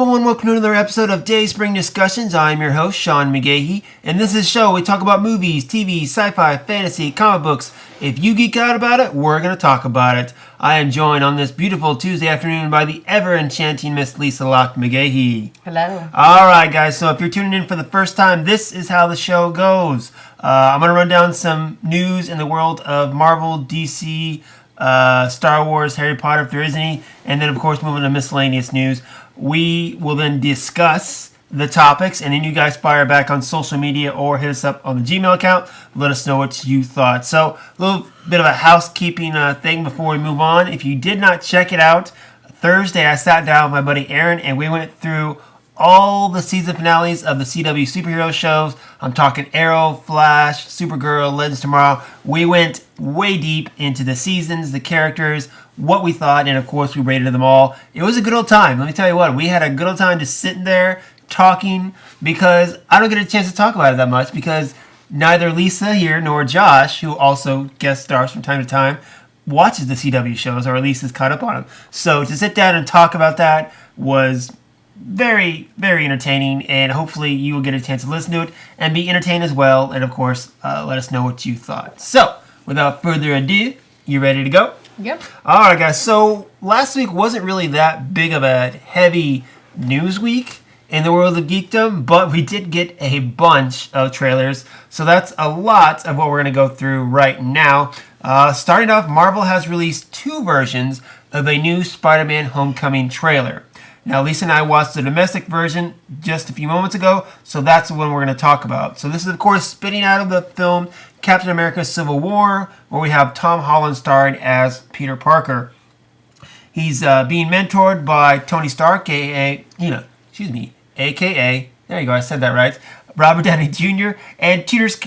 everyone, welcome to another episode of Dayspring Discussions. I'm your host, Sean McGahee, and this is a show we talk about movies, TV, sci-fi, fantasy, comic books. If you geek out about it, we're going to talk about it. I am joined on this beautiful Tuesday afternoon by the ever-enchanting Miss Lisa Locke McGahee. Hello. Alright guys, so if you're tuning in for the first time, this is how the show goes. I'm going to run down some news in the world of Marvel, DC, Star Wars, Harry Potter, if there is any, and then of course moving to miscellaneous news. We will then discuss the topics, and then you guys fire back on social media or hit us up on the Gmail account. Let us know what you thought. So a little bit of a housekeeping thing before we move on. If you did not check it out, Thursday I sat down with my buddy Aaron and we went through all the season finales of the CW superhero shows. I'm talking Arrow, Flash, Supergirl, Legends Tomorrow. We went way deep into the seasons, the characters, what we thought, and of course we rated them all. It was a good old time. Let me tell you what, we had a good old time just sitting there talking, because I don't get a chance to talk about it that much because neither Lisa here nor Josh, who also guest stars from time to time, watches the CW shows, or at least is caught up on them. So to sit down and talk about that was very, very entertaining, and hopefully you will get a chance to listen to it and be entertained as well, and of course let us know what you thought. So without further ado, you ready to go? Yep. Alright guys, so last week wasn't really that big of a heavy news week in the world of geekdom, but we did get a bunch of trailers, so that's a lot of what we're going to go through right now. Starting off, Marvel has released 2 versions of a new Spider-Man Homecoming trailer. Now, Lisa and I watched the domestic version just a few moments ago, so that's the one we're going to talk about. So this is, of course, spinning out of the film Captain America Civil War, where we have Tom Holland starring as Peter Parker. He's being mentored by Tony Stark, a.k.a., there you go, I said that right, Robert Downey Jr., and Peter's...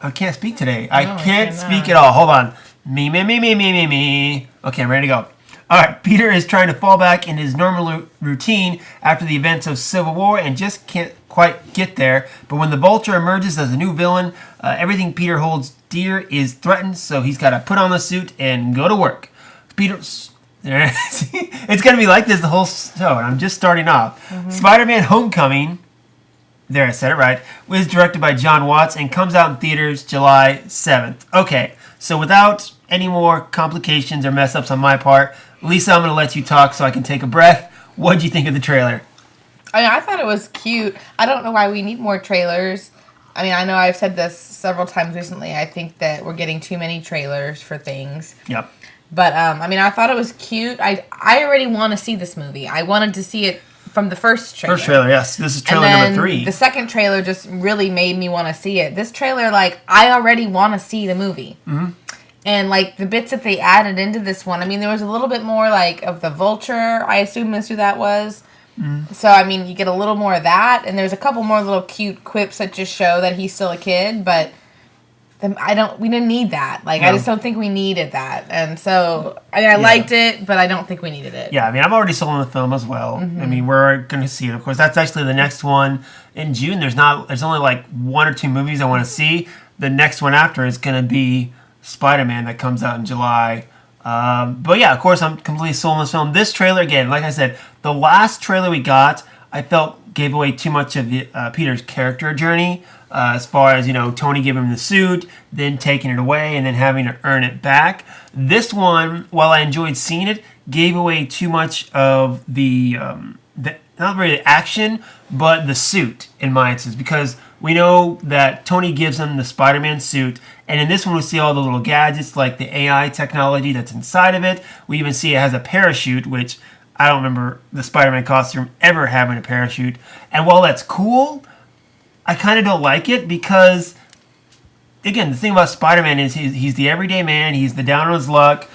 I can't speak today. I can't speak at all. Hold on. Me. Okay, I'm ready to go. Alright, Peter is trying to fall back in his normal routine after the events of Civil War and just can't quite get there. But when the Vulture emerges as a new villain, everything Peter holds dear is threatened, so he's got to put on the suit and go to work. It's going to be like this the whole show, and I'm just starting off. Spider-Man Homecoming, there I said it right, was directed by John Watts and comes out in theaters July 7th. Okay, so without any more complications or mess-ups on my part, Lisa, I'm going to let you talk so I can take a breath. What did you think of the trailer? I thought it was cute. I don't know why we need more trailers. I mean, I know I've said this several times recently. I think that we're getting too many trailers for things. Yep. But, I thought it was cute. I already want to see this movie. I wanted to see it from the first trailer. First trailer, yes. This is trailer number 3. The second trailer just really made me want to see it. This trailer, I already want to see the movie. Mm-hmm. And, the bits that they added into this one, there was a little bit more, of the Vulture. I assume that's who that was. Mm. So, you get a little more of that. And there's a couple more little cute quips that just show that he's still a kid. But we didn't need that. No. I just don't think we needed that. And so, I liked it, but I don't think we needed it. Yeah, I'm already sold on the film as well. Mm-hmm. We're going to see it. Of course, that's actually the next one in June. There's only 1 or 2 movies I want to see. The next one after is going to be Spider-Man that comes out in July. But yeah, of course, I'm completely sold on this film. This trailer, again, like I said, the last trailer we got, I felt gave away too much of the, Peter's character journey. As far as, Tony giving him the suit, then taking it away, and then having to earn it back. This one, while I enjoyed seeing it, gave away too much of the not really the action, but the suit, in my instance, because we know that Tony gives him the Spider-Man suit, and in this one we see all the little gadgets, like the AI technology that's inside of it. We even see it has a parachute, which I don't remember the Spider-Man costume ever having a parachute. And while that's cool, I kind of don't like it because, again, the thing about Spider-Man is he's the everyday man. He's the down on his luck,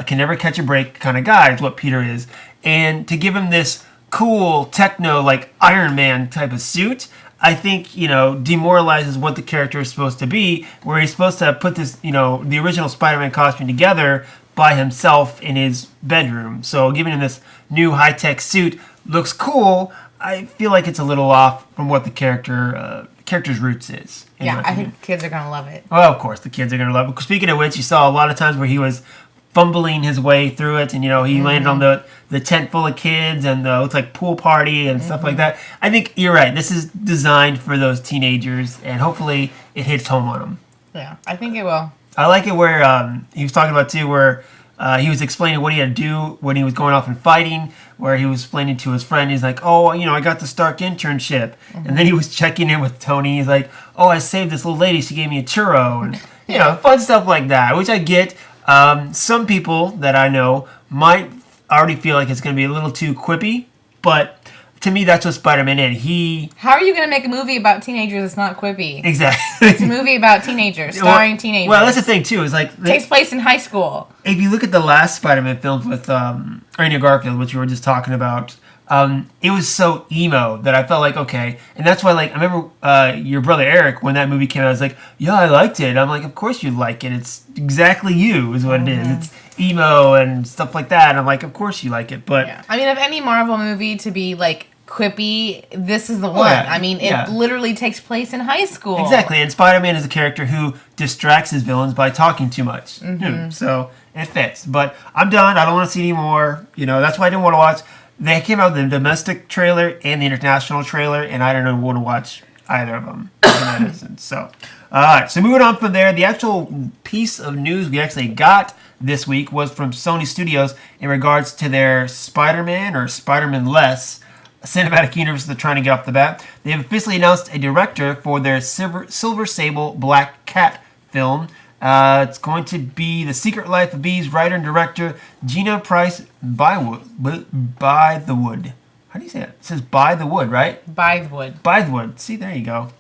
can never catch a break kind of guy is what Peter is. And to give him this cool techno, Iron Man type of suit, I think, demoralizes what the character is supposed to be, where he's supposed to put this, the original Spider-Man costume together by himself in his bedroom. So giving him this new high-tech suit looks cool. I feel like it's a little off from what the character's roots is. Yeah, I think kids are going to love it. Well, of course, the kids are going to love it. Speaking of which, you saw a lot of times where he was fumbling his way through it, and he landed on the tent full of kids and the looks like pool party and stuff like that. I think you're right. This is designed for those teenagers, and hopefully it hits home on them. Yeah, I think it will. I like it where he was talking about too, where he was explaining what he had to do when he was going off and fighting, where he was explaining to his friend, he's like, oh, I got the Stark internship. And then he was checking in with Tony. He's like, oh, I saved this little lady. She gave me a churro. And, fun stuff like that, which I get. Some people that I know might already feel like it's going to be a little too quippy, but to me, that's what Spider-Man is. How are you going to make a movie about teenagers that's not quippy? Exactly. It's a movie about teenagers, starring teenagers. Well, that's the thing, too. Is like it takes place in high school. If you look at the last Spider-Man films with Andrew Garfield, which we were just talking about, it was so emo that I felt like, okay. And that's why, I remember your brother Eric, when that movie came out, I was like, yeah, I liked it. I'm like, of course you like it. It's exactly you is what it is. It's emo and stuff like that. And I'm like, of course you like it. But yeah. I mean, of any Marvel movie to be, quippy, this is the one. Yeah. I mean, it literally takes place in high school. Exactly. And Spider-Man is a character who distracts his villains by talking too much. So it fits. But I'm done. I don't want to see any more. That's why I didn't want to watch. They came out with the domestic trailer and the international trailer, and I don't want to watch either of them. So, all right. So moving on from there, the actual piece of news we actually got this week was from Sony Studios in regards to their Spider-Man or Spider-Man-less cinematic universe they're trying to get off the bat. They have officially announced a director for their Silver Sable Black Cat film. It's going to be The Secret Life of Bees writer and director Gina Price Bythewood. How do you say it? It says By the Wood, right? Bythewood. See, there you go.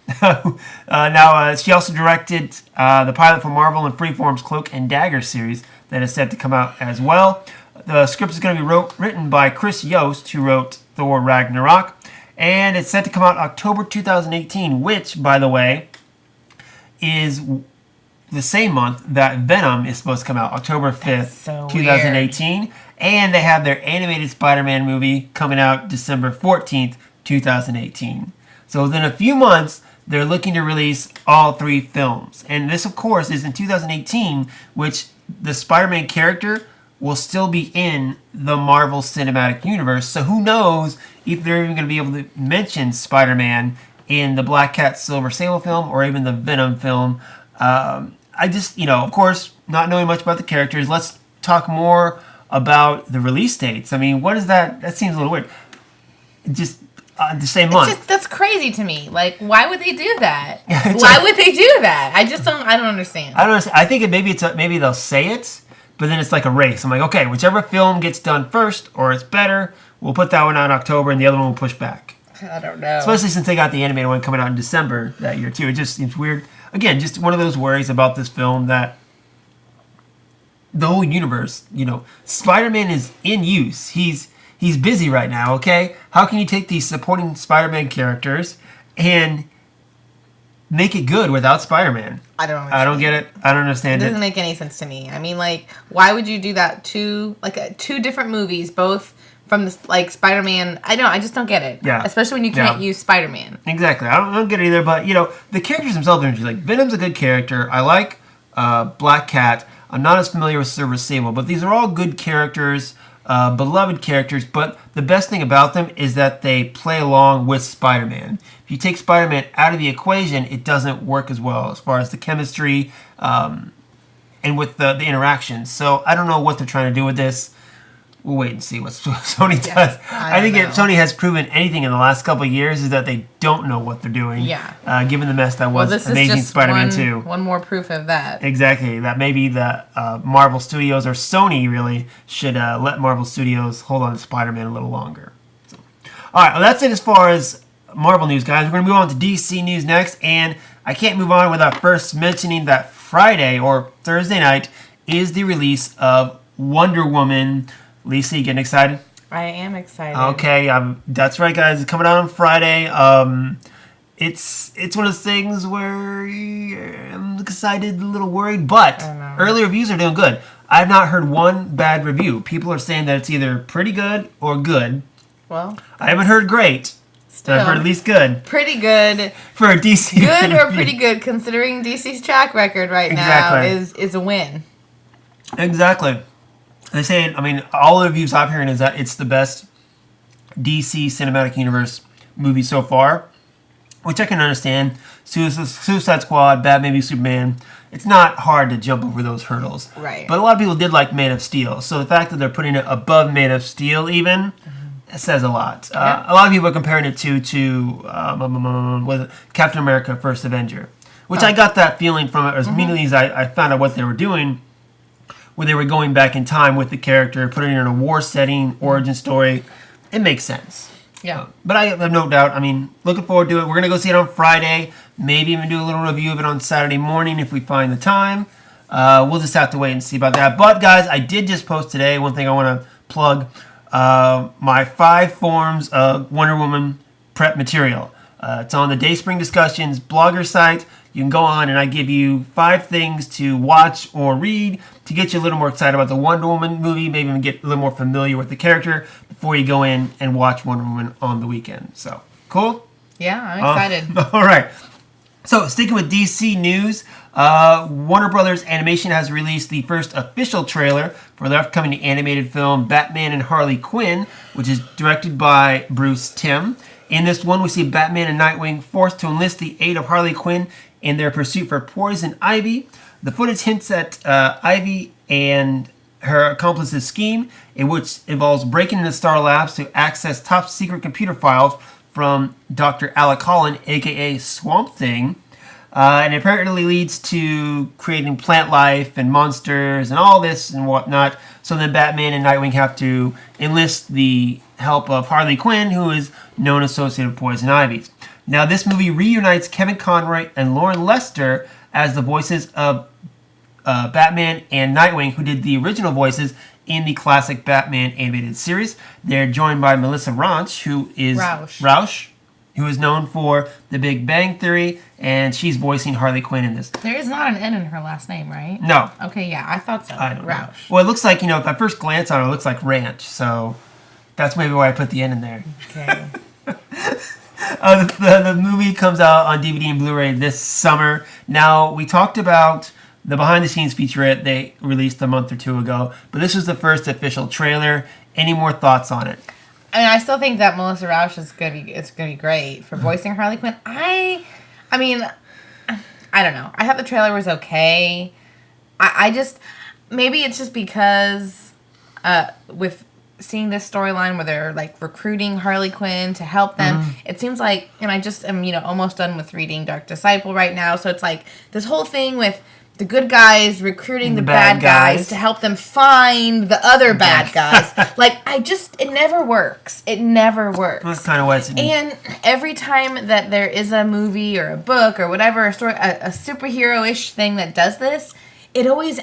Now, she also directed the pilot for Marvel and Freeform's Cloak and Dagger series that is set to come out as well. The script is going to be written by Chris Yost, who wrote Thor Ragnarok, and it's set to come out October 2018, which, by the way, is the same month that Venom is supposed to come out, October 5th, 2018. Weird. And they have their animated Spider-Man movie coming out December 14th, 2018. So within a few months, they're looking to release all three films. And this, of course, is in 2018, which the Spider-Man character will still be in the Marvel Cinematic Universe. So who knows if they're even going to be able to mention Spider-Man in the Black Cat Silver Sable film or even the Venom film. I just, of course, not knowing much about the characters, let's talk more about the release dates. I mean, what is that? That seems a little weird. Just the same month. That's crazy to me. Why would they do that? Why would they do that? I don't understand. I think maybe they'll say it, but then it's like a race. I'm like, okay, whichever film gets done first or it's better, we'll put that one out in October and the other one will push back. I don't know. Especially since they got the animated one coming out in December that year too. It just seems weird. Again, just one of those worries about this film that the whole universe, Spider-Man is in use. He's busy right now, okay? How can you take these supporting Spider-Man characters and make it good without Spider-Man? I don't get it. I don't understand it. It doesn't make any sense to me. I mean, why would you do that? Two different movies, both from the Spider-Man. I just don't get it. Yeah. Especially when you can't use Spider-Man. Exactly. I don't get it either. But the characters themselves are interesting. Venom's a good character. I like Black Cat. I'm not as familiar with Silver Sable, but these are all good characters, beloved characters. But the best thing about them is that they play along with Spider-Man. If you take Spider-Man out of the equation, it doesn't work as well as far as the chemistry and with the interactions. So I don't know what they're trying to do with this. We'll wait and see what Sony does. I think if Sony has proven anything in the last couple of years is that they don't know what they're doing. Yeah. Given the mess that was Amazing Spider-Man 2. One more proof of that. Exactly. That maybe the Marvel Studios or Sony really should let Marvel Studios hold on to Spider-Man a little longer. So. All right. Well, that's it as far as Marvel news, guys. We're going to move on to DC news next. And I can't move on without first mentioning that Friday or Thursday night is the release of Wonder Woman. Lisa, you getting excited? I am excited. Okay, that's right, guys. It's coming out on Friday. It's one of those things where I'm excited, a little worried, but early reviews are doing good. I've not heard one bad review. People are saying that it's either pretty good or good. Well, I haven't heard great. Still, but I've heard at least good. Pretty good. For a DC. Good or pretty good, considering DC's track record right now is a win. Exactly. They say, I mean, all the reviews I'm hearing is that it's the best DC Cinematic Universe movie so far, which I can understand. Suicide Squad, Batman v Superman. It's not hard to jump over those hurdles. Right. But a lot of people did like Man of Steel. So the fact that they're putting it above Man of Steel even says a lot. A lot of people are comparing it to with Captain America First Avenger, which I got that feeling from it as immediately as I found out what they were doing, where they were going back in time with the character, putting it in a war setting, origin story. It makes sense. Yeah. But I have no doubt. I mean, looking forward to it. We're going to go see it on Friday. Maybe even do a little review of it on Saturday morning if we find the time. We'll just have to wait and see about that. But, guys, I did just post today, one thing I want to plug, my 5 forms of Wonder Woman prep material. It's on the Dayspring Discussions blogger site. You can go on and I give you 5 things to watch or read to get you a little more excited about the Wonder Woman movie, maybe even get a little more familiar with the character before you go in and watch Wonder Woman on the weekend. So, cool? Yeah, I'm excited. All right. So, sticking with DC news, Warner Brothers Animation has released the first official trailer for their upcoming animated film Batman and Harley Quinn, which is directed by Bruce Timm. In this one, we see Batman and Nightwing forced to enlist the aid of Harley Quinn in their pursuit for Poison Ivy. The footage hints at Ivy and her accomplice's scheme, in which involves breaking into Star Labs to access top secret computer files from Dr. Alec Holland, aka Swamp Thing. And it apparently leads to creating plant life and monsters and all this and whatnot. So then Batman and Nightwing have to enlist the help of Harley Quinn, who is known associated with Poison Ivy. Now, this movie reunites Kevin Conroy and Lauren Lester as the voices of Batman and Nightwing, who did the original voices in the classic Batman animated series. They're joined by Melissa Rauch, who is known for The Big Bang Theory, and she's voicing Harley Quinn in this. There is not an N in her last name, right? No. Okay, yeah, I thought so. I don't know. Rauch. Well, it looks like, if I first glance on it, it looks like Ranch, so that's maybe why I put the N in there. Okay. The movie comes out on DVD and Blu-ray this summer. Now, we talked about the behind-the-scenes featurette they released a month or 2 ago, but this was the first official trailer. Any more thoughts on it? I mean, I still think that Melissa Rauch is gonna be great for voicing Harley Quinn. I mean, I don't know. I thought the trailer was okay. I just, maybe it's just because with seeing this storyline where they're like recruiting Harley Quinn to help them, it seems like, and I just am almost done with reading Dark Disciple right now, so it's like this whole thing with the good guys recruiting the bad guys to help them find the other bad guys. Like, it never works. It never works. That's kind of what it's... And every time that there is a movie or a book or whatever, a story, a superhero-ish thing that does this, it always,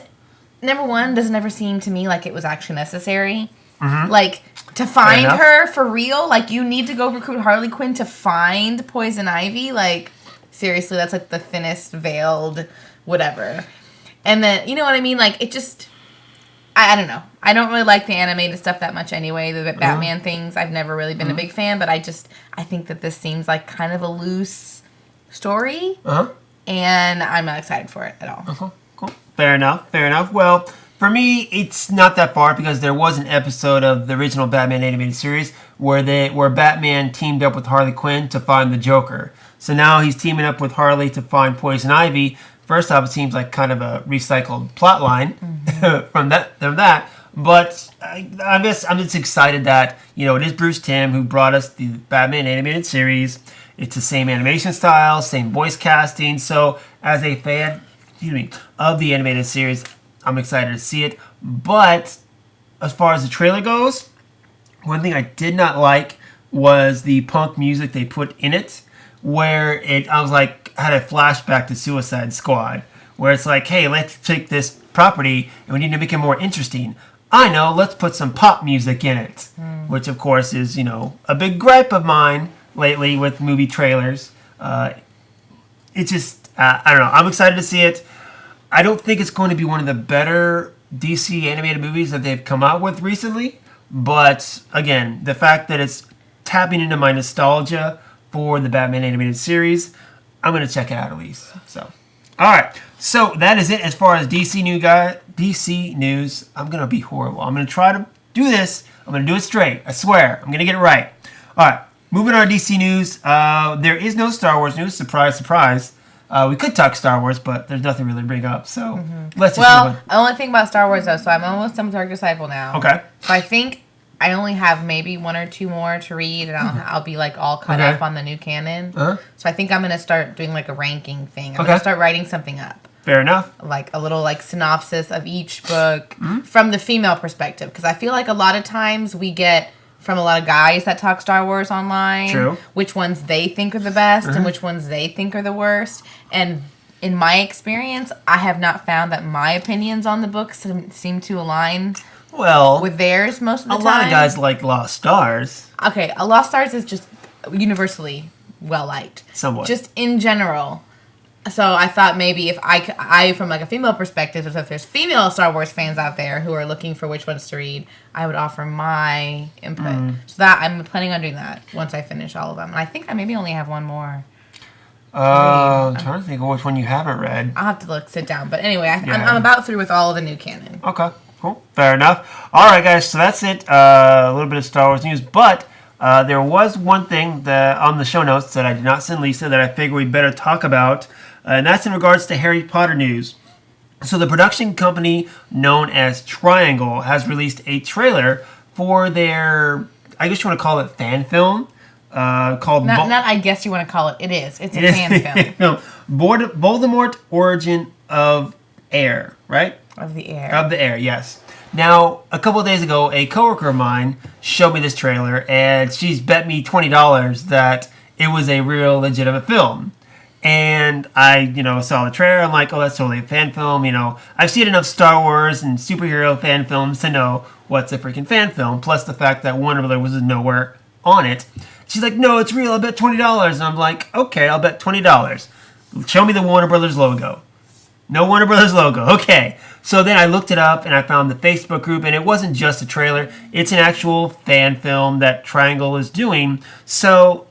number one, doesn't ever seem to me like it was actually necessary. Like, to find her for real, like, you need to go recruit Harley Quinn to find Poison Ivy. Like, seriously, that's like the thinnest veiled whatever. And then, you know what I mean? Like, it just, I don't know. I don't really like the animated stuff that much anyway. The Batman things, I've never really been a big fan, but I think that this seems like kind of a loose story. And I'm not excited for it at all. Cool. Fair enough. Well, for me, it's not that far because there was an episode of the original Batman animated series where Batman teamed up with Harley Quinn to find the Joker. So now he's teaming up with Harley to find Poison Ivy. First off, it seems like kind of a recycled plot line from that. But I'm just excited that, it is Bruce Timm who brought us the Batman animated series. It's the same animation style, same voice casting. So as a fan, of the animated series, I'm excited to see it. But as far as the trailer goes, one thing I did not like was the punk music they put in it, where I was like, had a flashback to Suicide Squad, where it's like, hey, let's take this property and we need to make it more interesting. I know, let's put some pop music in it, which of course is, a big gripe of mine lately with movie trailers. It's just, I don't know. I'm excited to see it. I don't think it's going to be one of the better DC animated movies that they've come out with recently, but again, the fact that it's tapping into my nostalgia for the Batman animated series, I'm going to check it out at least. So, All right. So that is it as far as DC news. I'm gonna be horrible. I'm gonna try to do this. I'm gonna do it straight. I swear. I'm gonna get it right. All right. Moving on to DC news. There is no Star Wars news. Surprise, surprise. We could talk Star Wars, but there's nothing really to bring up. So let's just move on. The only thing about Star Wars though, so I'm almost done with Dark Disciple now. Okay. So I think I only have maybe one or two more to read, and I'll be like all caught up on the new canon. So I think I'm gonna start doing like a ranking thing. I'm gonna start writing something up. Fair enough. Like a little like synopsis of each book from the female perspective, because I feel like a lot of times we get from a lot of guys that talk Star Wars online. True. Which ones they think are the best and which ones they think are the worst. And in my experience, I have not found that my opinions on the books seem to align with theirs most of the time. A lot of guys like Lost Stars. Okay, a Lost Stars is just universally well liked. Somewhat. Just in general. So I thought maybe if I from like a female perspective, if there's female Star Wars fans out there who are looking for which ones to read, I would offer my input. So that I'm planning on doing that once I finish all of them. And I think I maybe only have one more. I'm trying to think of which one you haven't read. I'll have to sit down. But anyway, I'm about through with all of the new canon. Okay, cool. Fair enough. All right, guys, so that's it. A little bit of Star Wars news. But there was one thing that on the show notes that I did not send Lisa that I figured we'd better talk about. And that's in regards to Harry Potter news. So the production company known as Triangle has released a trailer for their, I guess you want to call it fan film, called... Not I guess you want to call it. It is. It's a fan film. Voldemort Origin of Heir, right? Of the Heir. Of the Heir, yes. Now, a couple of days ago, a coworker of mine showed me this trailer, and she's bet me $20 that it was a real legitimate film. And I, saw the trailer. I'm like, oh, that's totally a fan film. I've seen enough Star Wars and superhero fan films to know what's a freaking fan film. Plus the fact that Warner Brothers was nowhere on it. She's like, no, it's real. I'll bet $20. And I'm like, okay, I'll bet $20. Show me the Warner Brothers logo. No Warner Brothers logo. Okay. So then I looked it up and I found the Facebook group, and it wasn't just a trailer. It's an actual fan film that Triangle is doing. So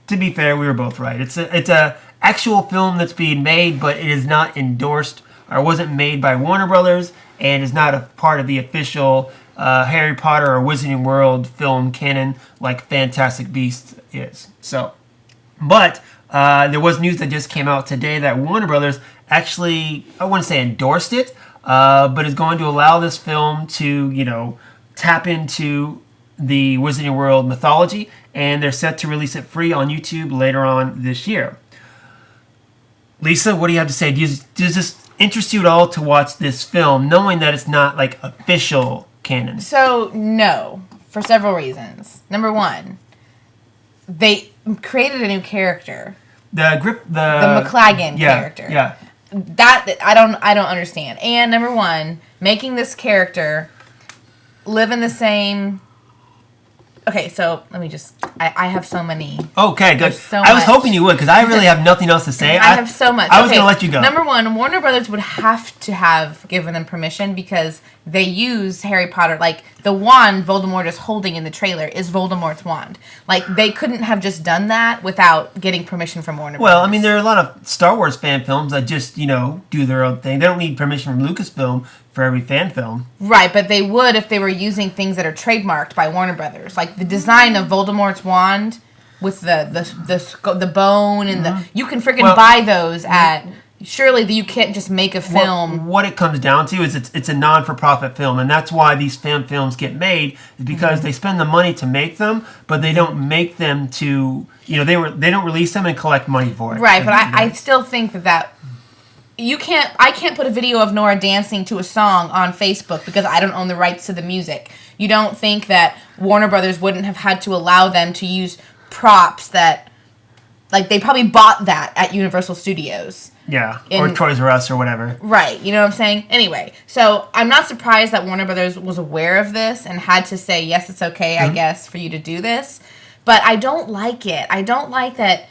to be fair, we were both right. It's a actual film that's being made, but it is not endorsed or wasn't made by Warner Brothers, and is not a part of the official Harry Potter or Wizarding World film canon like Fantastic Beasts is. So, but there was news that just came out today that Warner Brothers actually, I wouldn't say endorsed it, but is going to allow this film to, tap into the Wizarding World mythology, and they're set to release it free on YouTube later on this year. Lisa, what do you have to say? Does this interest you at all to watch this film, knowing that it's not like official canon? So, no, for several reasons. Number one, they created a new character. The McLagan character. Yeah. That I don't understand. And number one, making this character live in the same... Okay, so let me just... I have so many. Okay, good. I was hoping you would, because I really have nothing else to say. I have so much. I was going to let you go. Number one, Warner Brothers would have to have given them permission, because they use Harry Potter. Like, the wand Voldemort is holding in the trailer is Voldemort's wand. Like, they couldn't have just done that without getting permission from Warner Brothers. Well, I mean, there are a lot of Star Wars fan films that just, do their own thing. They don't need permission from Lucasfilm for every fan film. Right, but they would if they were using things that are trademarked by Warner Brothers. Like the design of Voldemort's wand with the bone and the... You can freaking buy those at... Surely you can't just make a film... What it comes down to is it's a non-for-profit film, and that's why these fan films get made, is because they spend the money to make them, but they don't make them to... they don't release them and collect money for it. Right, but I still think that... I can't put a video of Nora dancing to a song on Facebook because I don't own the rights to the music. You don't think that Warner Brothers wouldn't have had to allow them to use props that, like, they probably bought that at Universal Studios. Yeah, or Toys R Us or whatever. Right, you know what I'm saying? Anyway, so I'm not surprised that Warner Brothers was aware of this and had to say, yes, it's okay, I guess, for you to do this. But I don't like it. I don't like that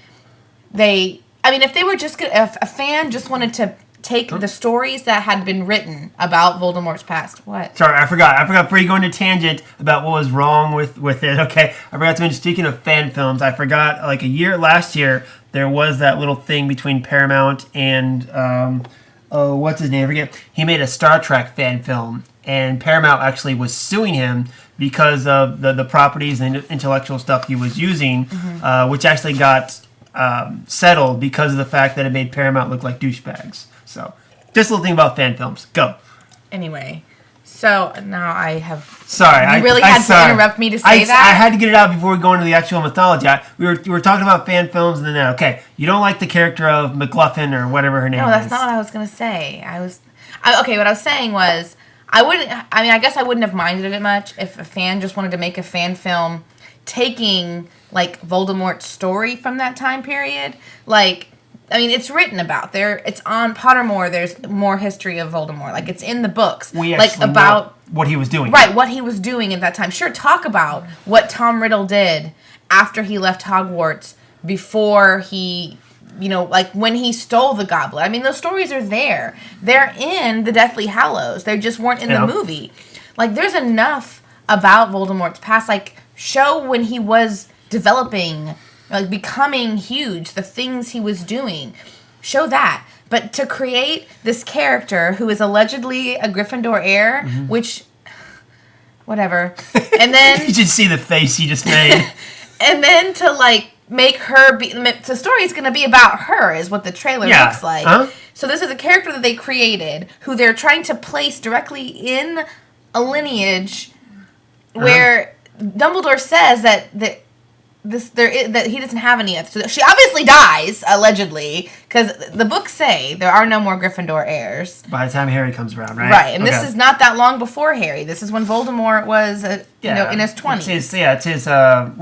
they... I mean, if they were just... If a fan just wanted to take the stories that had been written about Voldemort's past. What? Sorry, I forgot before you go into tangent about what was wrong with it. Okay, I forgot to mention, speaking of fan films, I forgot, like last year, there was that little thing between Paramount and what's his name? I forget. He made a Star Trek fan film, and Paramount actually was suing him because of the properties and intellectual stuff he was using, which actually got settled because of the fact that it made Paramount look like douchebags. So, just a little thing about fan films. Go. Anyway, so now I have... Sorry. You really had to interrupt me to say that? I had to get it out before we go into the actual mythology. We were talking about fan films, and then, okay, you don't like the character of McLuffin or whatever her name is. No, that's not what I was going to say. Okay, what I was saying was, I guess I wouldn't have minded it much if a fan just wanted to make a fan film taking, like, Voldemort's story from that time period. Like, I mean, it's written about. It's on Pottermore. There's more history of Voldemort. Like, it's in the books. We actually know what he was doing. Right, what he was doing at that time. Sure, talk about what Tom Riddle did after he left Hogwarts, before he, like when he stole the goblet. I mean, those stories are there. They're in the Deathly Hallows. They just weren't in the movie. Like, there's enough about Voldemort's past. Like, show when he was developing, like, becoming huge, the things he was doing. Show that. But to create this character who is allegedly a Gryffindor heir, which, whatever. And then... You should see the face he just made. And then to, like, make her be... The story's going to be about her, is what the trailer looks like. Huh? So this is a character that they created, who they're trying to place directly in a lineage where Dumbledore says that he doesn't have any of. So she obviously dies, allegedly, because the books say there are no more Gryffindor heirs by the time Harry comes around, right? Right, and this is not that long before Harry. This is when Voldemort was, in his 20s. It's his. How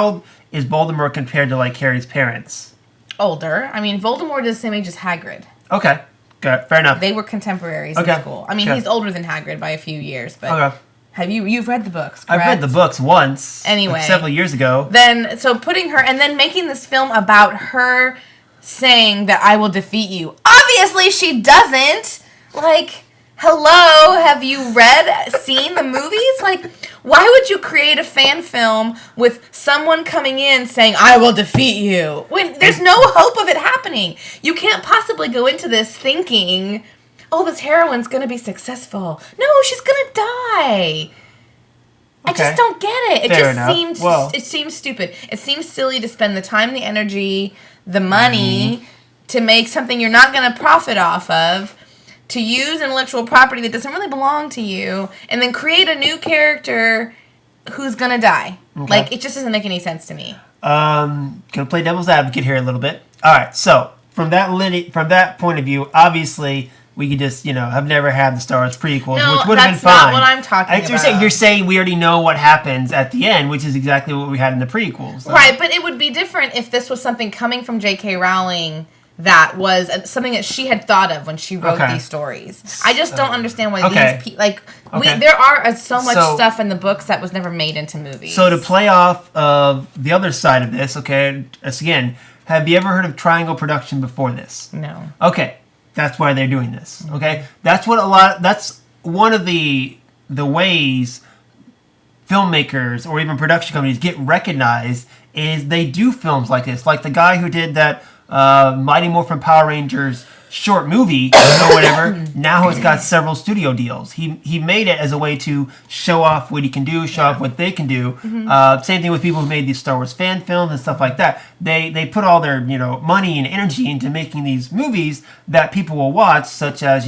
old is Voldemort compared to, like, Harry's parents? Older. I mean, Voldemort is the same age as Hagrid. Okay, good, fair enough. They were contemporaries in school. I mean, he's older than Hagrid by a few years, but. Okay. You've read the books, correct? I've read the books once. Anyway. Like several years ago. Then, so putting her, and then making this film about her saying that I will defeat you. Obviously she doesn't. Like, hello, have you seen the movies? Like, why would you create a fan film with someone coming in saying, I will defeat you, when there's no hope of it happening? You can't possibly go into this thinking... Oh, this heroine's gonna be successful. No, she's gonna die. I just don't get it. It seems stupid. It seems silly to spend the time, the energy, the money to make something you're not gonna profit off of, to use intellectual property that doesn't really belong to you, and then create a new character who's gonna die. Okay. Like, it just doesn't make any sense to me. Gonna play devil's advocate here a little bit. All right, so from that point of view, obviously. We could just, have never had the Star Wars prequels, which would have been fine. That's not what I'm talking about. You're saying we already know what happens at the end, which is exactly what we had in the prequels. So. Right, but it would be different if this was something coming from J.K. Rowling that was something that she had thought of when she wrote these stories. I just don't understand why these people... there are so much stuff in the books that was never made into movies. So to play off of the other side of this, again, have you ever heard of Triangle Production before this? No. Okay. That's why they're doing this, okay? That's one of the ways filmmakers or even production companies get recognized is they do films like this. Like the guy who did that Mighty Morphin Power Rangers short movie or whatever, now has got several studio deals. He made it as a way to show off what he can do, show off what they can do. Same thing with people who made these Star Wars fan films and stuff like that. They put all their money and energy into making these movies that people will watch, such as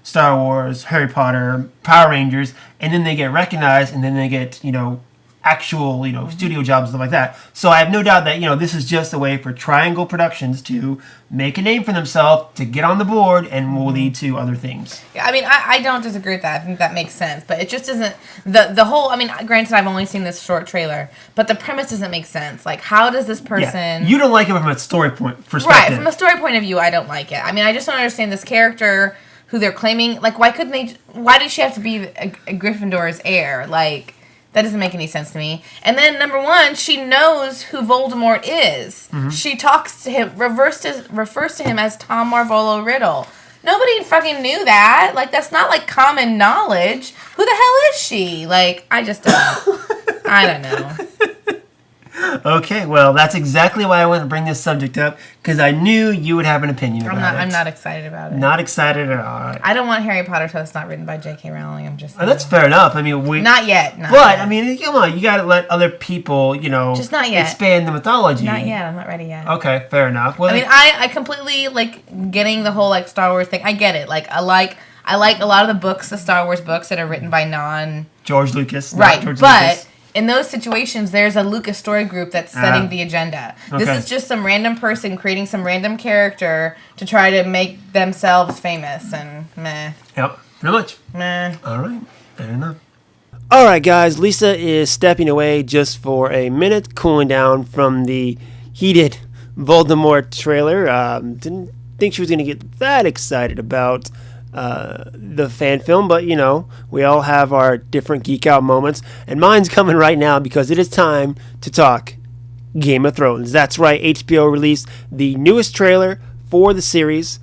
Star Wars, Harry Potter, Power Rangers, and then they get recognized, and then they get actual studio jobs and stuff like that. So I have no doubt that this is just a way for Triangle Productions to make a name for themselves, to get on the board, and will lead to other things. Yeah, I mean, I don't disagree with that. I think that makes sense, but it just isn't the whole. I mean, granted, I've only seen this short trailer, but the premise doesn't make sense. Like, how does this person? You don't like it from a story point perspective, right? From a story point of view, I don't like it. I mean, I just don't understand this character who they're claiming. Like, why couldn't they? Why did she have to be a Gryffindor's heir? Like. That doesn't make any sense to me. And then, number one, she knows who Voldemort is. She talks to him, refers to him as Tom Marvolo Riddle. Nobody fucking knew that. Like, that's not, like, common knowledge. Who the hell is she? Like, I just don't know. I don't know. Okay, well, that's exactly why I wanted to bring this subject up, because I knew you would have an opinion about it. I'm not excited about it. Not excited at all. I don't want Harry Potter that's not written by J.K. Rowling. I'm just. That's fair enough. I mean, not yet. I mean, come on, you got to let other people, just not yet. Expand the mythology. Not yet. I'm not ready yet. Okay, fair enough. Well, I mean, I completely getting the whole Star Wars thing. I get it. I like a lot of the books, the Star Wars books that are written by George Lucas, right? George but Lucas. In those situations, there's a Lucas story group that's setting the agenda. Okay. This is just some random person creating some random character to try to make themselves famous, and meh. Yep, pretty much. Meh. All right, fair enough. All right, guys. Lisa is stepping away just for a minute, cooling down from the heated Voldemort trailer. Didn't think she was going to get that excited about the fan film, but we all have our different geek out moments, and mine's coming right now because it is time to talk Game of Thrones. That's right, HBO released the newest trailer for the series.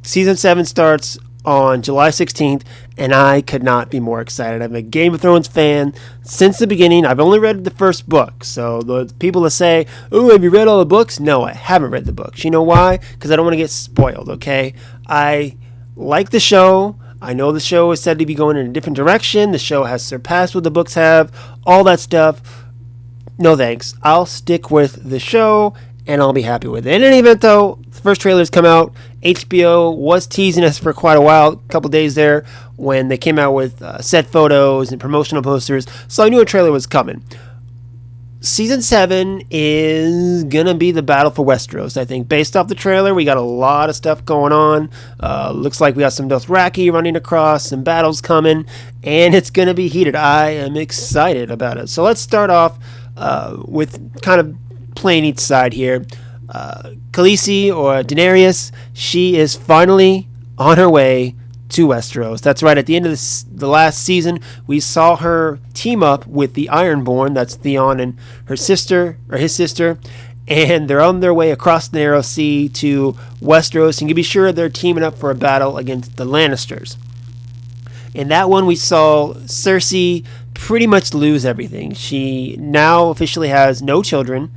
Season 7 starts on July 16th, and I could not be more excited. I'm a Game of Thrones fan since the beginning. I've only read the first book, so the people that say, "Oh, have you read all the books?" No, I haven't read the books. You know why? Because I don't want to get spoiled, okay? I like the show. I know the show is said to be going in a different direction. The show has surpassed what the books have, all that stuff. No thanks. I'll stick with the show, and I'll be happy with it. In any event, though, the first trailer's come out. HBO was teasing us for quite a while, a couple days there, when they came out with set photos and promotional posters, so I knew a trailer was coming. Season 7 is going to be the battle for Westeros, I think. Based off the trailer, we got a lot of stuff going on. Looks like we got some Dothraki running across, some battles coming, and it's going to be heated. I am excited about it. So let's start off with kind of playing each side here. Khaleesi, or Daenerys, she is finally on her way to Westeros. That's right, at the end of the last season, we saw her team up with the Ironborn, that's Theon and her sister, or his sister, and they're on their way across the Narrow Sea to Westeros, and you can be sure they're teaming up for a battle against the Lannisters. In that one, we saw Cersei pretty much lose everything. She now officially has no children,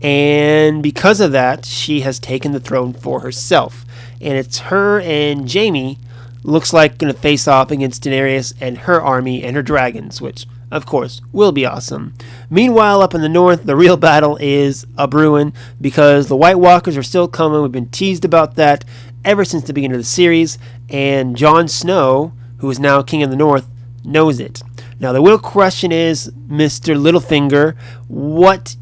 and because of that, she has taken the throne for herself. And it's her and Jaime, looks like, going to face off against Daenerys and her army and her dragons, which, of course, will be awesome. Meanwhile, up in the north, the real battle is a-brewing because the White Walkers are still coming. We've been teased about that ever since the beginning of the series, and Jon Snow, who is now King of the North, knows it. Now, the real question is, Mr. Littlefinger, what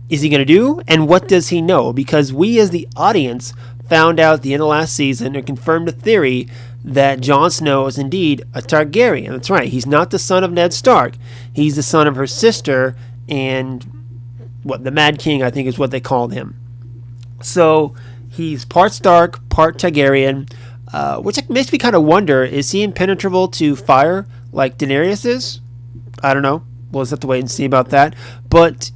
is he going to do, and what does he know? Because we, as the audience, found out at the end of last season and confirmed a theory that Jon Snow is indeed a Targaryen. That's right. He's not the son of Ned Stark. He's the son of her sister and the Mad King, I think is what they called him. So he's part Stark, part Targaryen, which makes me kind of wonder, is he impenetrable to fire like Daenerys is? I don't know. We'll just have to wait and see about that. But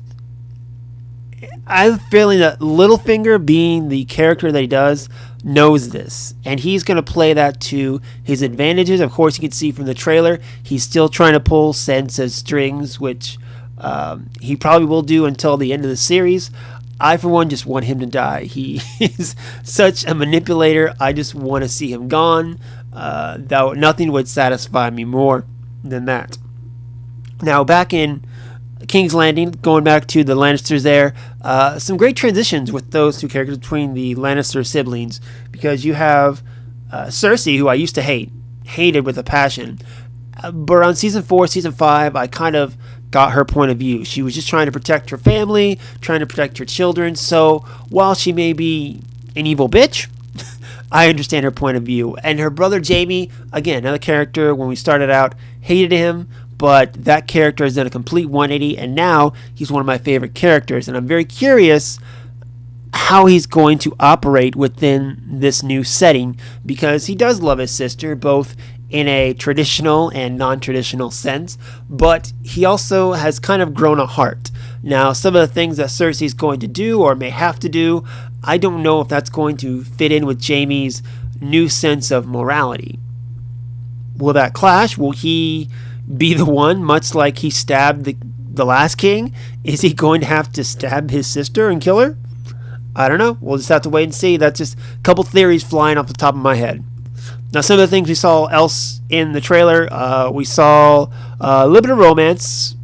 I have a feeling that Littlefinger, being the character that he does, knows this, and he's going to play that to his advantages. Of course, you can see from the trailer, he's still trying to pull Sansa's strings, which he probably will do until the end of the series. I, for one, just want him to die. He is such a manipulator. I just want to see him gone. Nothing would satisfy me more than that. Now, back in King's Landing, going back to the Lannisters there, some great transitions with those two characters between the Lannister siblings, because you have Cersei, who I used to hated with a passion, but on season 4, season 5, I kind of got her point of view. She was just trying to protect her family, trying to protect her children, so while she may be an evil bitch, I understand her point of view. And her brother Jaime, again, another character, when we started out, hated him, but that character has done a complete 180, and now he's one of my favorite characters, and I'm very curious how he's going to operate within this new setting, because he does love his sister, both in a traditional and non-traditional sense, but he also has kind of grown a heart. Now, some of the things that Cersei's going to do or may have to do, I don't know if that's going to fit in with Jaime's new sense of morality. Will that clash? Will he be the one, much like he stabbed the last king? Is he going to have to stab his sister and kill her? I don't know. We'll just have to wait and see. That's just a couple theories flying off the top of my head. Now, some of the things we saw else in the trailer, we saw a little bit of romance.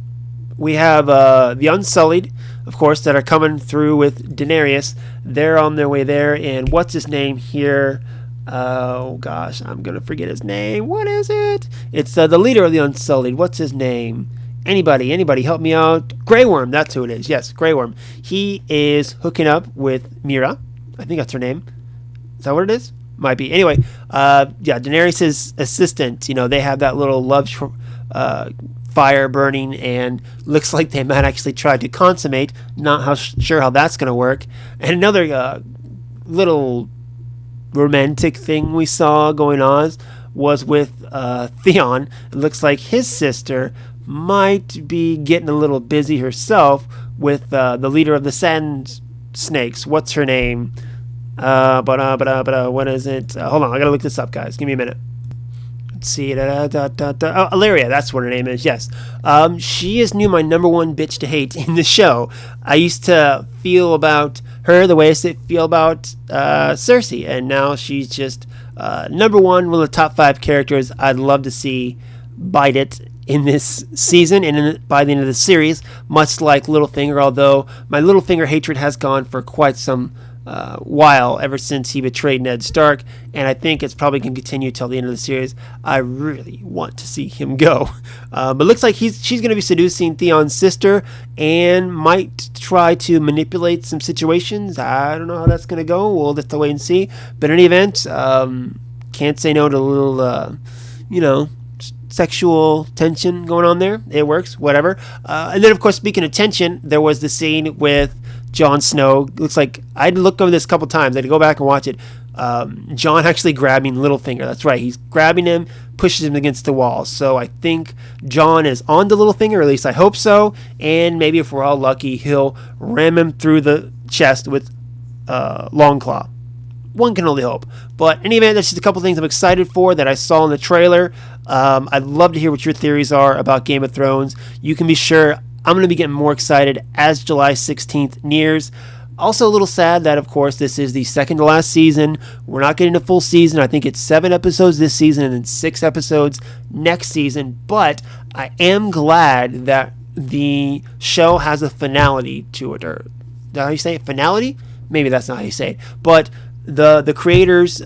We have the Unsullied, of course, that are coming through with Daenerys. They're on their way there, and what's his name here? Oh gosh, I'm gonna forget his name. What is it? It's the leader of the Unsullied. What's his name? Anybody help me out? Grey Worm, that's who it is. Yes, Grey Worm. He is hooking up with Mira. I think that's her name. Is that what it is? Might be. Anyway, Daenerys' assistant, they have that little love fire burning, and looks like they might actually try to consummate. Not sure how that's going to work. And another little romantic thing we saw going on was with Theon. It looks like his sister might be getting a little busy herself with the leader of the Sand Snakes. What's her name? What is it? Hold on, I gotta look this up, guys. Give me a minute. Let's see. Valeria, that's what her name is. Yes. She is my number one bitch to hate in the show. I used to feel about her the way I feel about Cersei, and now she's just number one, one of the top 5 characters I'd love to see bite it in this season and by the end of the series, much like Littlefinger, although my Littlefinger hatred has gone for quite some while, ever since he betrayed Ned Stark, and I think it's probably going to continue till the end of the series. I really want to see him go. But it looks like she's going to be seducing Theon's sister and might try to manipulate some situations. I don't know how that's going to go. We'll have to wait and see. But in any event, can't say no to a little, sexual tension going on there. It works, whatever. And then, of course, speaking of tension, there was the scene with Jon Snow. Looks like I'd look over this a couple times. I'd go back and watch it. Jon actually grabbing Littlefinger. That's right. He's grabbing him, pushes him against the wall. So I think Jon is on to Littlefinger, or at least I hope so. And maybe if we're all lucky, he'll ram him through the chest with Longclaw. One can only hope. But in any event, that's just a couple things I'm excited for that I saw in the trailer. I'd love to hear what your theories are about Game of Thrones. You can be sure I'm going to be getting more excited as July 16th nears. Also a little sad that, of course, this is the second to last season. We're not getting a full season. I think it's 7 episodes this season and then 6 episodes next season. But I am glad that the show has a finality to it. Or is that how you say it? Finality? Maybe that's not how you say it. But the creators,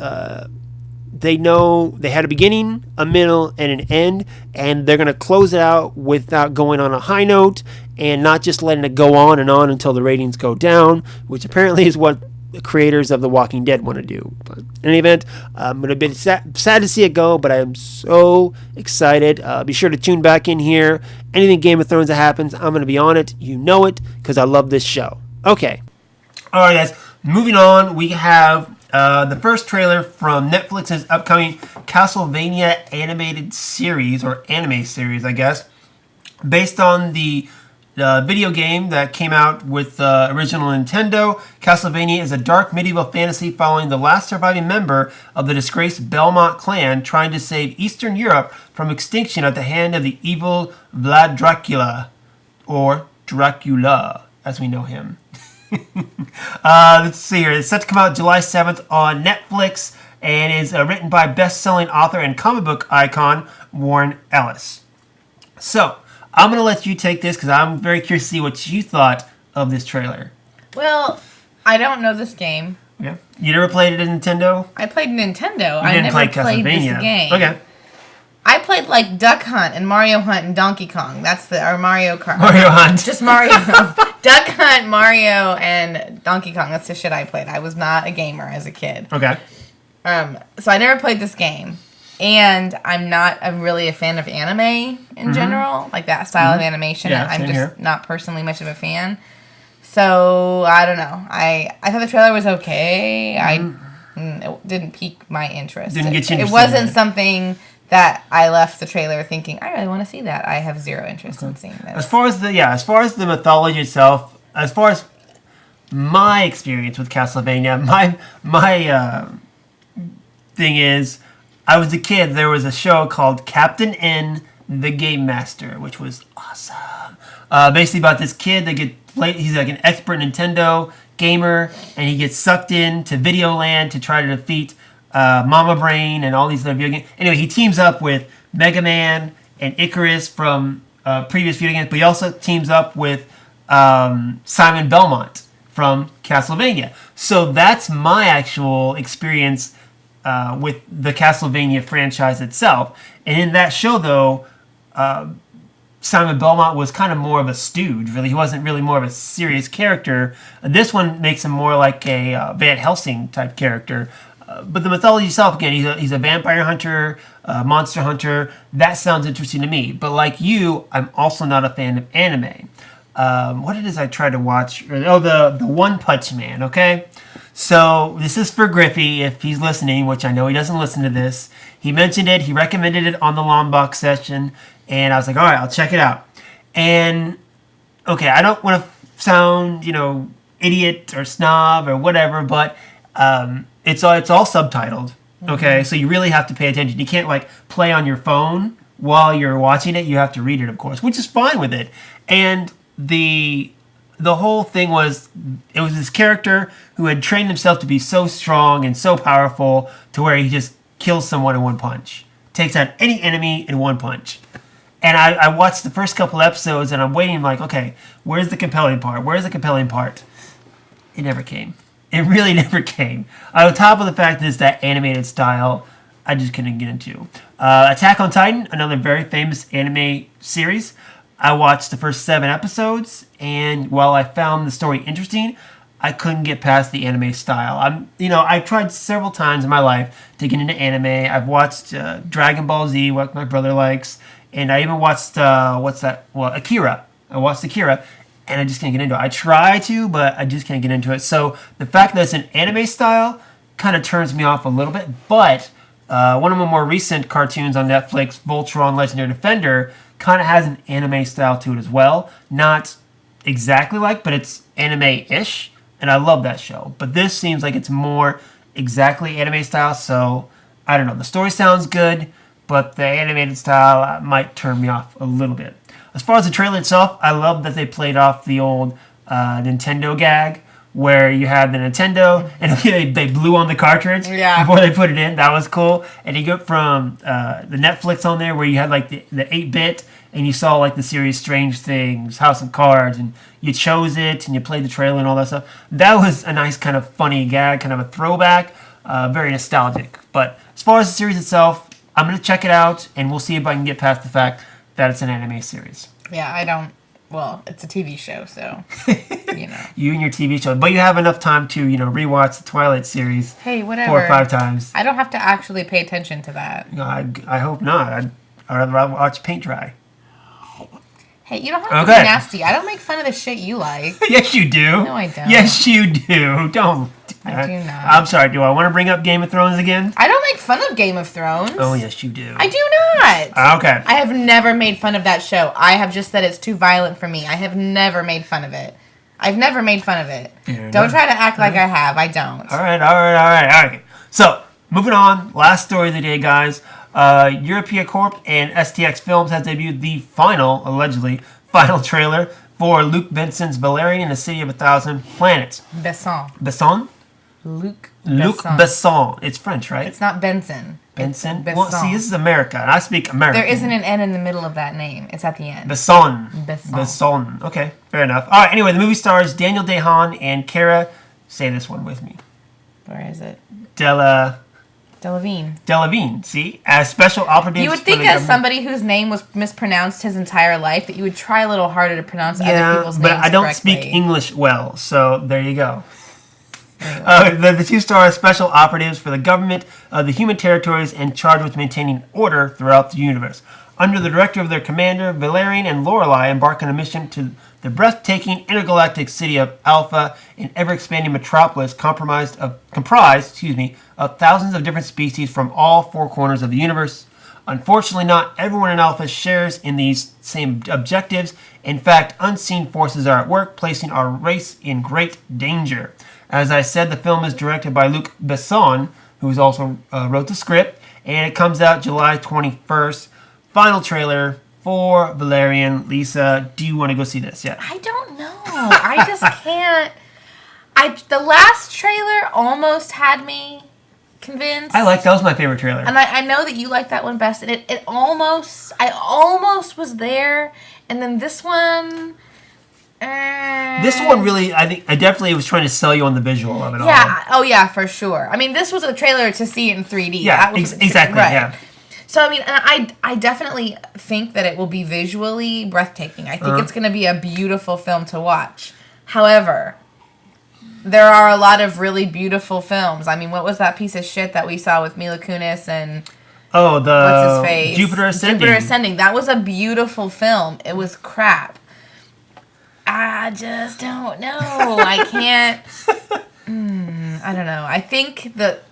they know they had a beginning, a middle, and an end, and they're going to close it out without going on a high note and not just letting it go on and on until the ratings go down, which apparently is what the creators of The Walking Dead want to do. But in any event, I'm going to be sad to see it go, but I am so excited. Be sure to tune back in here. Anything Game of Thrones that happens, I'm going to be on it. You know it, because I love this show. Okay. All right, guys. Moving on, we have the first trailer from Netflix's upcoming Castlevania animated series, or anime series, I guess, based on the video game that came out with original Nintendo. Castlevania is a dark medieval fantasy following the last surviving member of the disgraced Belmont clan trying to save Eastern Europe from extinction at the hand of the evil Vlad Dracula, or Dracula, as we know him. Let's see here. It's set to come out July 7th on Netflix and is written by best-selling author and comic book icon Warren Ellis. So, I'm going to let you take this because I'm very curious to see what you thought of this trailer. Well, I don't know this game. Okay. You never played it in Nintendo? I played Nintendo. I never played Castlevania. This game. Okay. I played like Duck Hunt and Mario Hunt and Donkey Kong. Or Mario Kart. Mario Hunt. Just Mario. Duck Hunt, Mario, and Donkey Kong. That's the shit I played. I was not a gamer as a kid. Okay. So I never played this game. And I'm not really a fan of anime in general. Like that style of animation. Yeah, I'm just here. not personally much of a fan. So, I don't know. I thought the trailer was okay. It didn't pique my interest. Didn't get you interested It wasn't in it. something that I left the trailer thinking, I really want to see that. I have zero interest in seeing this. As far as the mythology itself, as far as my experience with Castlevania, my thing is, I was a kid. There was a show called Captain N, the Game Master, which was awesome. Basically about this kid that he's like an expert Nintendo gamer, and he gets sucked into Videoland to try to defeat Mama Brain and all these other video games. Anyway, he teams up with Mega Man and Icarus from previous video games, but he also teams up with Simon Belmont from Castlevania. So that's my actual experience with the Castlevania franchise itself. And in that show, though, Simon Belmont was kind of more of a stooge, really. He wasn't really more of a serious character. This one makes him more like a Van Helsing type character. But the mythology itself, again, he's a vampire hunter, monster hunter. That sounds interesting to me. But like you, I'm also not a fan of anime. What it is I tried to watch? Oh, the One Punch Man, okay? So this is for Griffey, if he's listening, which I know he doesn't listen to this. He mentioned it. He recommended it on the Long Box session. And I was like, all right, I'll check it out. And, okay, I don't want to sound, idiot or snob or whatever, but it's all subtitled, okay? So you really have to pay attention. You can't, play on your phone while you're watching it. You have to read it, of course, which is fine with it. And the whole thing was, it was this character who had trained himself to be so strong and so powerful to where he just kills someone in one punch. Takes out any enemy in one punch. And I watched the first couple episodes, and I'm waiting like, okay, where's the compelling part? Where's the compelling part? It never came. It really never came. On top of the fact that it's that animated style, I just couldn't get into. Attack on Titan, another very famous anime series. I watched the first 7 episodes, and while I found the story interesting, I couldn't get past the anime style. I've tried several times in my life to get into anime. I've watched Dragon Ball Z, what my brother likes, and I even watched Akira. I watched Akira, and I just can't get into it. I try to, but I just can't get into it. So the fact that it's an anime style kind of turns me off a little bit. But one of the more recent cartoons on Netflix, Voltron Legendary Defender, kind of has an anime style to it as well. Not exactly but it's anime-ish, and I love that show. But this seems like it's more exactly anime style, so I don't know. The story sounds good, but the animated style might turn me off a little bit. As far as the trailer itself, I love that they played off the old Nintendo gag where you had the Nintendo and they blew on the cartridge before they put it in. That was cool. And you go from the Netflix on there where you had the 8-bit and you saw the series Strange Things, House of Cards, and you chose it and you played the trailer and all that stuff. That was a nice kind of funny gag, kind of a throwback, very nostalgic. But as far as the series itself, I'm going to check it out, and we'll see if I can get past the fact that it's an anime series. Yeah, I don't... Well, it's a TV show, so, You and your TV show. But you have enough time to, rewatch the Twilight series 4 or 5 times. I don't have to actually pay attention to that. I hope not. I'd rather watch paint dry. Hey, you don't have to be nasty. I don't make fun of the shit you like. Yes, you do. No, I don't. Yes, you do. Don't. I do not. I'm sorry. Do I want to bring up Game of Thrones again? I don't make fun of Game of Thrones. Oh, yes, you do. I do not. Okay. I have never made fun of that show. I have just said it's too violent for me. I have never made fun of it. I've never made fun of it. Don't try to act like I have. I don't. All right. So, moving on. Last story of the day, guys. Europea Corp and STX Films has debuted the allegedly final trailer for Luc Besson's Valerian in the City of a Thousand Planets. Besson? Luc Besson. It's French, right? It's not Benson. Benson? Well, see, this is America, and I speak American. There isn't an N in the middle of that name. It's at the end. Besson. Okay, fair enough. All right, anyway, the movie stars Daniel Dehaan and Cara, say this one with me. Where is it? Delevingne, see? As special operatives. You would think as somebody whose name was mispronounced his entire life that you would try a little harder to pronounce other people's names but I don't correctly. speak English well, so there you go. Anyway. The 2 star special operatives for the government of the human territories and charged with maintaining order throughout the universe. Under the director of their commander, Valerian and Lorelei embark on a mission to the breathtaking intergalactic city of Alpha, an ever-expanding metropolis comprised of thousands of different species from all 4 corners of the universe. Unfortunately, not everyone in Alpha shares in these same objectives. In fact, unseen forces are at work, placing our race in great danger. As I said, the film is directed by Luc Besson, who also wrote the script, and it comes out July 21st. Final trailer 4, Valerian. Lisa, do you want to go see this yet? I don't know. I just can't. The last trailer almost had me convinced. That was my favorite trailer. And I know that you like that one best. And I almost was there. And then this one... This one really, I think, I definitely was trying to sell you on the visual of it all. Yeah, oh yeah, for sure. I mean, this was a trailer to see it in 3D. Yeah, exactly, right. yeah. So, I mean, I definitely think that it will be visually breathtaking. I think it's going to be a beautiful film to watch. However, there are a lot of really beautiful films. I mean, what was that piece of shit that we saw with Mila Kunis and... Oh, what's his face? Jupiter Ascending. Jupiter Ascending. That was a beautiful film. It was crap. I just don't know. I can't. I don't know. I think that.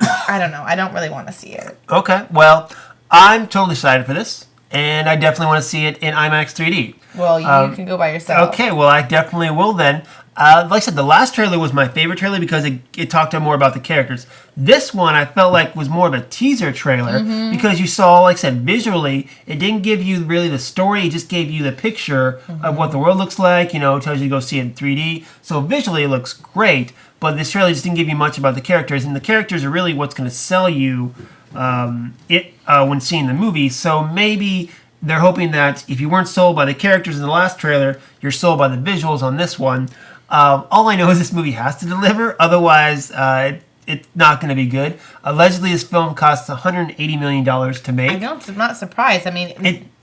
I don't know. I don't really want to see it. Okay. Well, I'm totally excited for this, and I definitely want to see it in IMAX 3D. Well, you can go by yourself. Okay. Well, I definitely will then. Like I said, the last trailer was my favorite trailer because it talked more about the characters. This one I felt like was more of a teaser trailer because you saw, like I said, visually, it didn't give you really the story. It just gave you the picture of what the world looks like. You know, it tells you to go see it in 3D. So visually it looks great, but this trailer just didn't give you much about the characters. And the characters are really what's going to sell you when seeing the movie. So maybe... they're hoping that if you weren't sold by the characters in the last trailer, you're sold by the visuals on this one. All I know is this movie has to deliver, otherwise it's not going to be good. Allegedly, this film costs $180 million to make. I'm not surprised. I mean,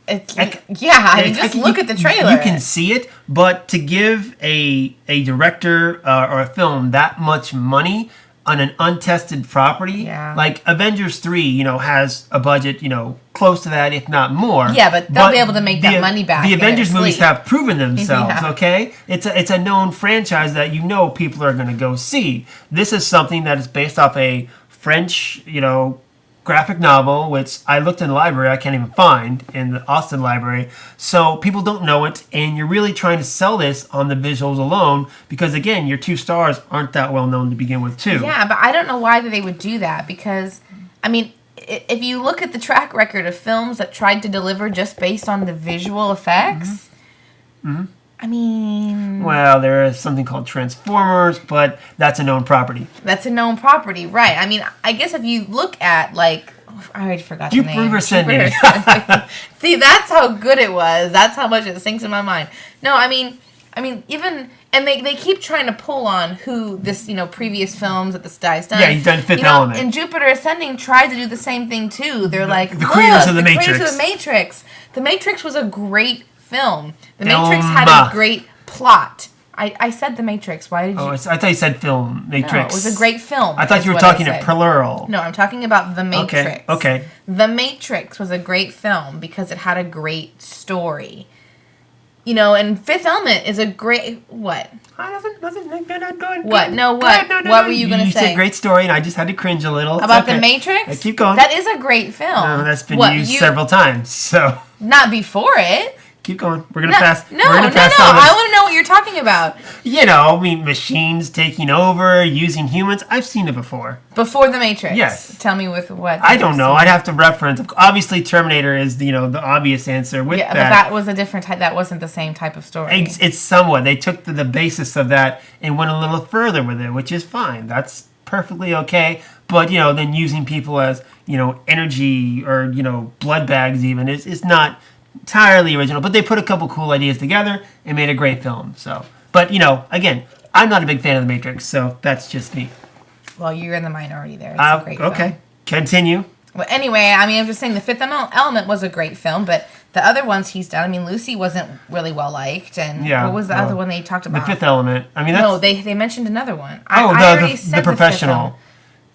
just you, look at the trailer. You can see it, but to give a director or a film that much money on an untested property, like Avengers 3, has a budget, close to that, if not more. Yeah, but they'll be able to make that money back. The Avengers movies have proven themselves, okay? It's a known franchise that people are going to go see. This is something that is based off a French, graphic novel, which I looked in the library, I can't even find in the Austin library. So people don't know it, and you're really trying to sell this on the visuals alone because, again, your two stars aren't that well known to begin with, too. Yeah, but I don't know why they would do that because, I mean, if you look at the track record of films that tried to deliver just based on the visual effects, I mean... Well, there is something called Transformers, but that's a known property. That's a known property, right. I mean, I guess if you look at, like... I already forgot the name. Jupiter Ascending. See, that's how good it was. That's how much it sinks in my mind. No, I mean, even... And they keep trying to pull on who this, previous films that this guy's done. Yeah, he's done Fifth Element. And Jupiter Ascending tried to do the same thing, too. They're like, the creators of the Matrix. Creators of the Matrix. The Matrix was a great film. The Matrix had a great plot. I said The Matrix. Why did you... Oh, I thought you said film. Matrix. No, it was a great film. I thought you were talking in plural. No, I'm talking about The Matrix. Okay. The Matrix was a great film because it had a great story. And Fifth Element is a great... What? Nothing. They're not doing what? No, what? What were you going to say? You said great story, and I just had to cringe a little. About The Matrix? Keep going. That is a great film. No, that's been used several times, so... Not before it. Keep going. We're going to pass. No. I want to know what you're talking about. Machines taking over, using humans. I've seen it before. Before The Matrix? Yes. Tell me with what? I don't know. I'd have to reference. Obviously, Terminator is, the obvious answer with that. Yeah, but that was a different type. That wasn't the same type of story. It's somewhat. They took the basis of that and went a little further with it, which is fine. That's perfectly okay. But, then using people as, energy or, blood bags even is not... entirely original, but they put a couple cool ideas together and made a great film. So, but again, I'm not a big fan of The Matrix, so that's just me. Well, you're in the minority there. It's a great film. Okay, continue. Well, anyway, I'm just saying The Fifth Element was a great film, but the other ones he's done, Lucy wasn't really well liked, and what was the other one they talked about? The Fifth Element. That's... No, they mentioned another one. The Professional.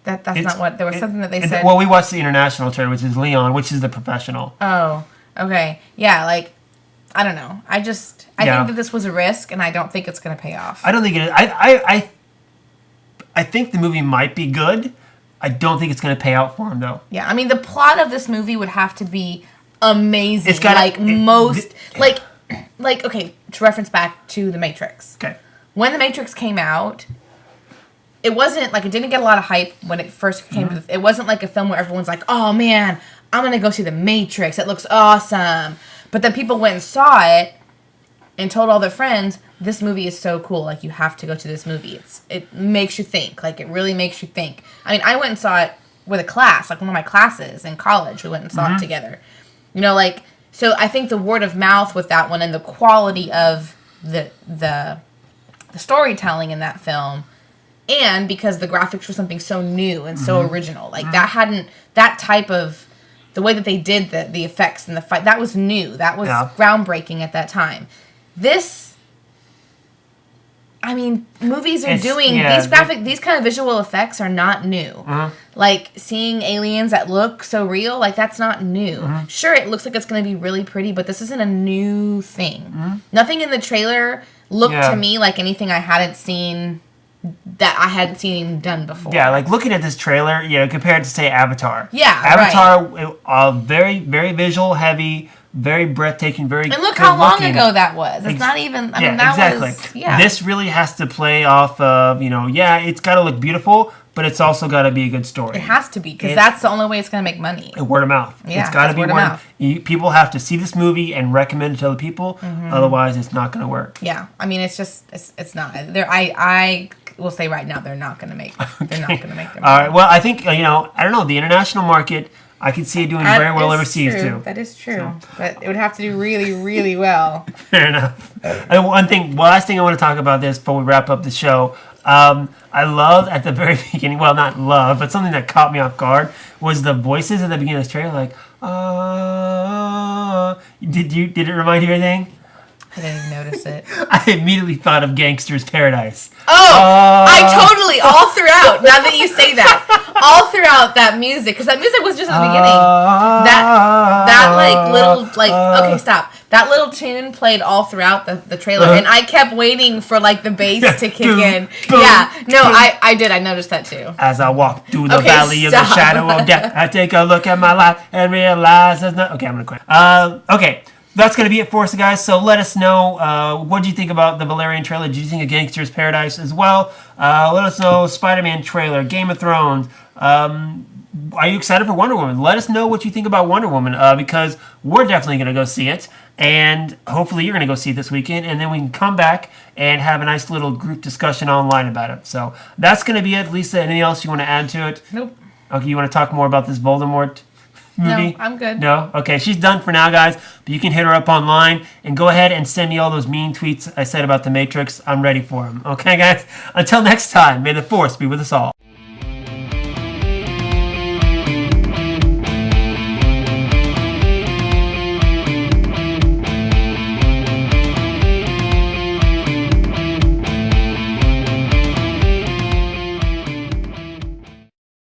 That's not what there was something that they said. Well, we watched the international trailer, which is Leon, which is The Professional. Oh. Okay. Yeah, I don't know. I think that this was a risk, and I don't think it's going to pay off. I don't think it is. I think the movie might be good. I don't think it's going to pay out for him, though. Yeah, the plot of this movie would have to be amazing. It's got okay, to reference back to The Matrix. Okay. When The Matrix came out, it wasn't, it didn't get a lot of hype when it first came it wasn't like a film where everyone's like, oh, man, I'm going to go see The Matrix. It looks awesome. But then people went and saw it and told all their friends, this movie is so cool. Like, you have to go to this movie. It makes you think. Like, it really makes you think. I mean, I went and saw it with a class. Like, one of my classes in college. We went and saw it together. You know, like, so I think the word of mouth with that one and the quality of the storytelling in that film, and because the graphics were something so new and so original. Like, that type of... The way that they did the effects and the fight, that was new. That was groundbreaking at that time. This, I mean, movies are doing these kind of visual effects are not new. Like, seeing aliens that look so real, like, that's not new. Sure, it looks like it's going to be really pretty, but this isn't a new thing. Nothing in the trailer looked to me like anything I hadn't seen done before. Yeah, like looking at this trailer, compared to, say, Avatar. Yeah, Avatar, very, very visual heavy, very breathtaking, very And look how long ago that was. It's not even, I mean, that exactly. This really has to play off of, it's got to look beautiful, but it's also got to be a good story. It has to be, because that's the only way it's going to make money. Word of mouth. Yeah, it's got to be word of mouth. People have to see this movie and recommend it to other people. Otherwise, it's not going to work. Yeah, I mean, it's just, it's not. I will say right now, they're not going to make. They're not going to make them. All right. Well, I think I don't know, the international market. I could see it doing very well overseas too. That is true, but it would have to do really, really well. Fair enough. And last thing I want to talk about this before we wrap up the show. I loved at the very beginning. Well, not love, but something that caught me off guard was the voices at the beginning of this trailer. Like, did it remind you of anything? I didn't even notice it. I immediately thought of Gangster's Paradise. I totally, all throughout, now that you say that, all throughout that music, because that music was just at the beginning. That like, little, like, okay, stop. That little tune played all throughout the trailer, and I kept waiting for, like, the bass to kick in. I did. I noticed that, too. As I walk through the valley of the shadow of death, I take a look at my life and realize there's no... Okay, I'm going to quit. Okay. That's going to be it for us, guys. So let us know, what do you think about the Valerian trailer? Do you think of Gangster's Paradise as well? Let us know, Spider-Man trailer, Game of Thrones. Are you excited for Wonder Woman? Let us know what you think about Wonder Woman, because we're definitely going to go see it. And hopefully you're going to go see it this weekend. And then we can come back and have a nice little group discussion online about it. So that's going to be it. Lisa, anything else you want to add to it? Nope. Okay, you want to talk more about this Voldemort movie? No, I'm good. No? Okay, she's done for now, guys. But you can hit her up online and go ahead and send me all those mean tweets I said about The Matrix. I'm ready for them. Okay, guys? Until next time, may the Force be with us all.